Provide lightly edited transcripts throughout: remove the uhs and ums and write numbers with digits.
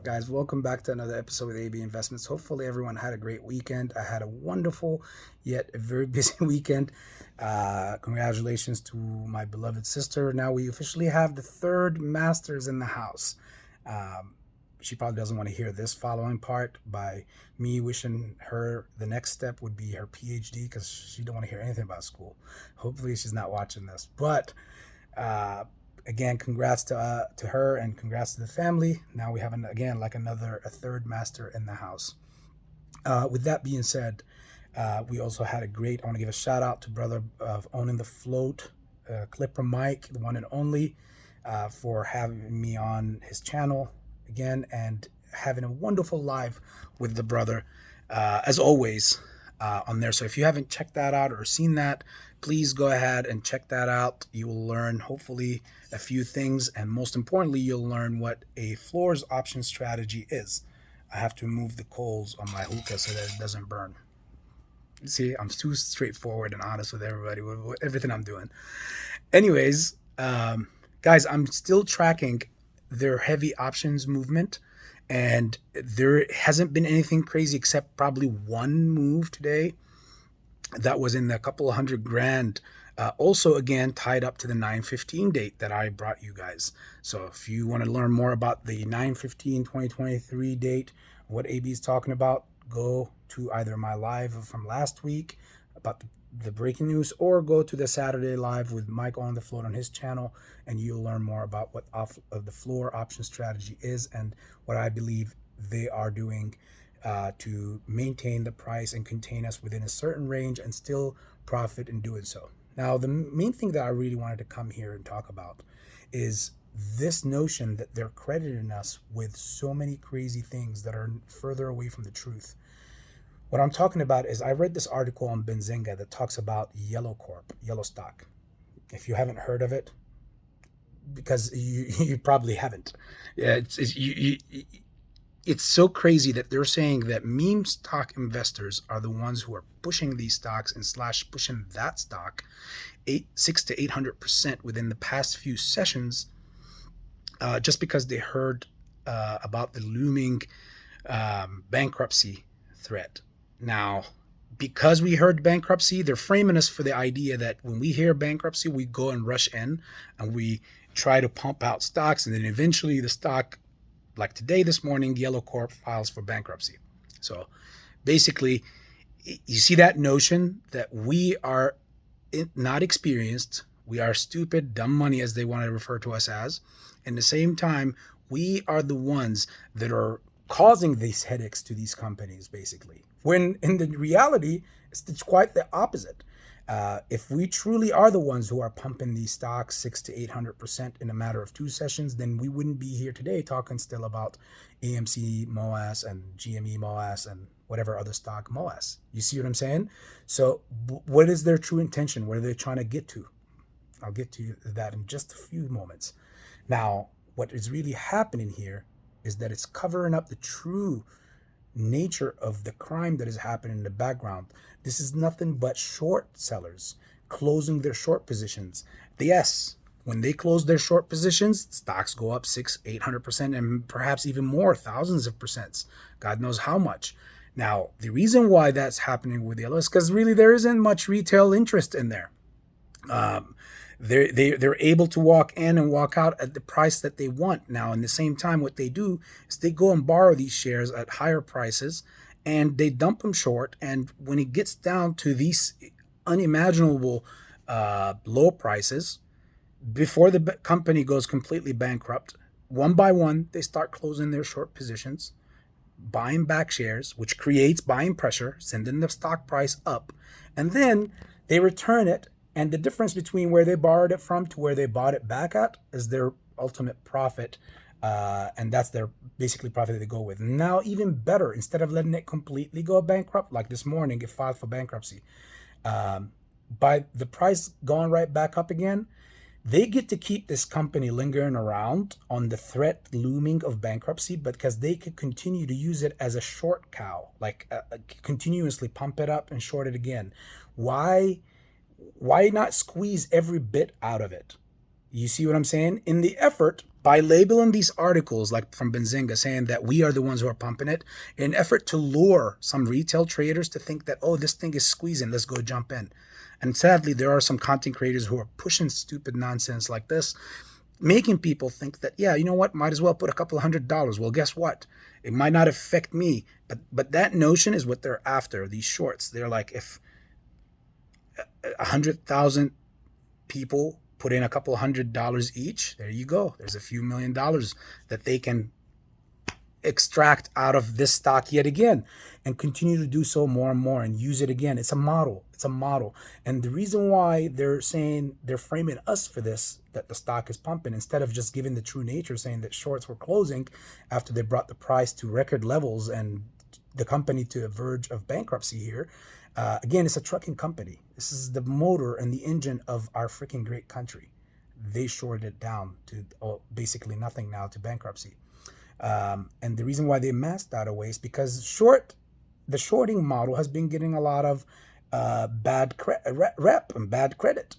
Guys, welcome back to another episode with AB Investments. Hopefully, everyone had a great weekend. I had a wonderful yet a very busy weekend. Congratulations to my beloved sister. Now we officially have the third masters in the house. Um, she probably doesn't want to hear this following part by me wishing her the next step would be her PhD because she don't want to hear anything about school. Hopefully, she's not watching this, but uh, again, congrats to her and congrats to the family. Now we have again like another a third master in the house. With that being said, we also had a great. I want to give a shout out to brother of owning the float, Clipper Mike, the one and only, for having me on his channel again and having a wonderful live with the brother, as always, on there. So if you haven't checked that out or seen that, please go ahead and check that out. You will learn hopefully a few things, and most importantly, you'll learn what a floors option strategy is. I have to move the coals on my hookah so that it doesn't burn. See, I'm too straightforward and honest with everybody with everything I'm doing. Anyways, guys, I'm still tracking their heavy options movement, and there hasn't been anything crazy except probably one move today that was in the couple of hundred grand. Also, again, tied up to the 9/15 date that I brought you guys. So, if you want to learn more about the 9/15/2023 date, what AB is talking about, go to either my live from last week about the breaking news or go to the Saturday live with Mike on the floor on his channel, and you'll learn more about what off of the floor option strategy is and what I believe they are doing to maintain the price and contain us within a certain range and still profit in doing so. Now, the main thing that I really wanted to come here and talk about is this notion that they're crediting us with so many crazy things that are further away from the truth. What I'm talking about is I read this article on Benzinga that talks about Yellow Corp, Yellow stock. If you haven't heard of it, because you probably haven't. Yeah, it's so crazy that they're saying that meme stock investors are the ones who are pushing these stocks and slash pushing that stock 600 to 800% within the past few sessions, just because they heard about the looming bankruptcy threat. Now, because we heard bankruptcy, they're framing us for the idea that when we hear bankruptcy, we go and rush in and we try to pump out stocks, and then eventually the stock, like today, this morning, Yellow Corp files for bankruptcy. So basically, you see that notion that we are not experienced, we are stupid, dumb money, as they want to refer to us as. And at the same time, we are the ones that are causing these headaches to these companies, basically. When in the reality, it's quite the opposite. If we truly are the ones who are pumping these stocks 600 to 800% in a matter of two sessions, then we wouldn't be here today talking still about AMC MOAS and GME MOAS and whatever other stock MOAS. You see what I'm saying? So, what is their true intention? What are they trying to get to? I'll get to that in just a few moments. Now, what is really happening here is that it's covering up the true nature of the crime that is happening in the background. This is nothing but short sellers closing their short positions. Yes, when they close their short positions, stocks go up 600, 800%, and perhaps even more, thousands of percents. God knows how much. Now, the reason why that's happening with yellow is because really there isn't much retail interest in there. Um, they're able to walk in and walk out at the price that they want. Now, in the same time, what they do is they go and borrow these shares at higher prices and they dump them short. And when it gets down to these unimaginable low prices, before the company goes completely bankrupt, one by one, they start closing their short positions, buying back shares, which creates buying pressure, sending the stock price up. And then they return it, and the difference between where they borrowed it from to where they bought it back at is their ultimate profit. And that's their basically profit that they go with. Now, even better, instead of letting it completely go bankrupt, like this morning, it filed for bankruptcy. By the price going right back up again, they get to keep this company lingering around on the threat looming of bankruptcy because they could continue to use it as a short cow, like continuously pump it up and short it again. Why not squeeze every bit out of it? You see what I'm saying? In the effort by labeling these articles like from Benzinga saying that we are the ones who are pumping it in an effort to lure some retail traders to think that, oh, this thing is squeezing, let's go jump in. And sadly, there are some content creators who are pushing stupid nonsense like this, making people think that, yeah, you know what, might as well put a couple $100. Well, guess what? It might not affect me, but that notion is what they're after, these shorts. They're like, if 100,000 people put in a couple $100 each, there you go. There's a few $1,000,000 that they can extract out of this stock yet again and continue to do so more and more and use it again. It's a model. It's a model. And the reason why they're saying, they're framing us for this, that the stock is pumping, instead of just giving the true nature, saying that shorts were closing after they brought the price to record levels and the company to the verge of bankruptcy here. Again, it's a trucking company. This is the motor and the engine of our freaking great country. They shorted it down to basically nothing now, to bankruptcy. And the reason why they masked that away is because the shorting model has been getting a lot of bad rep and bad credit.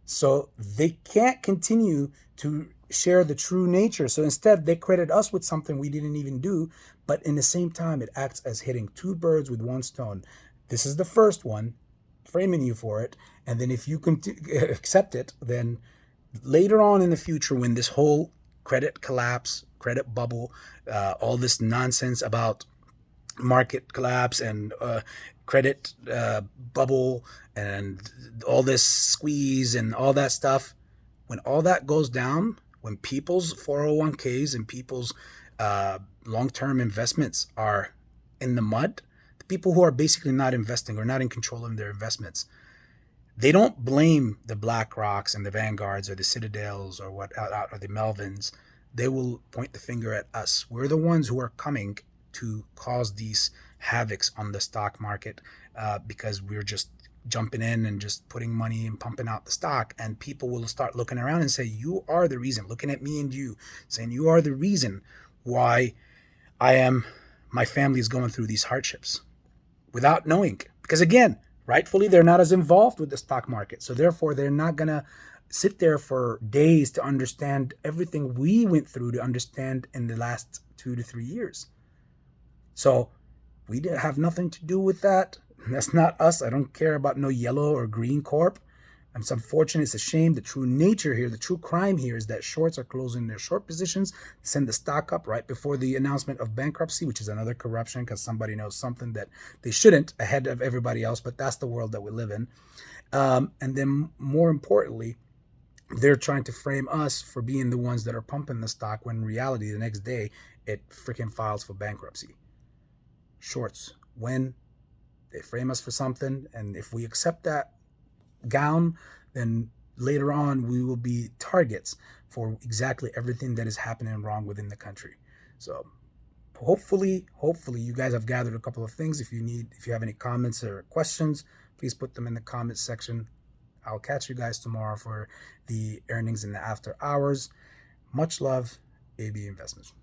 So they can't continue to share the true nature. So instead, they credit us with something we didn't even do. But in the same time, it acts as hitting two birds with one stone. This is the first one, framing you for it. And then if you can accept it, then later on in the future, when this whole credit collapse, credit bubble, all this nonsense about market collapse and credit bubble and all this squeeze and all that stuff, when all that goes down, when people's 401ks and people's long-term investments are in the mud, the people who are basically not investing or not in control of their investments, they don't blame the BlackRocks and the Vanguards or the Citadels or or the Melvins. They will point the finger at us. We're the ones who are coming to cause these havocs on the stock market because we're just jumping in and just putting money and pumping out the stock. And people will start looking around and say, you are the reason, looking at me and you, saying you are the reason why my family is going through these hardships without knowing. Because again, rightfully, they're not as involved with the stock market. So therefore, they're not going to sit there for days to understand everything we went through to understand in the last 2 to 3 years. So we didn't have nothing to do with that. That's not us. I don't care about no yellow or green corp. It's unfortunate. It's a shame. The true nature here, the true crime here is that shorts are closing their short positions, send the stock up right before the announcement of bankruptcy, which is another corruption because somebody knows something that they shouldn't ahead of everybody else. But that's the world that we live in. And then more importantly, they're trying to frame us for being the ones that are pumping the stock when in reality, the next day, it freaking files for bankruptcy. Shorts, when they frame us for something, and if we accept that gown, then later on we will be targets for exactly everything that is happening wrong within the country. So hopefully you guys have gathered a couple of things. If you have any comments or questions, please put them in the comments section. I'll catch you guys tomorrow for the earnings in the after hours. Much love, AB Investments.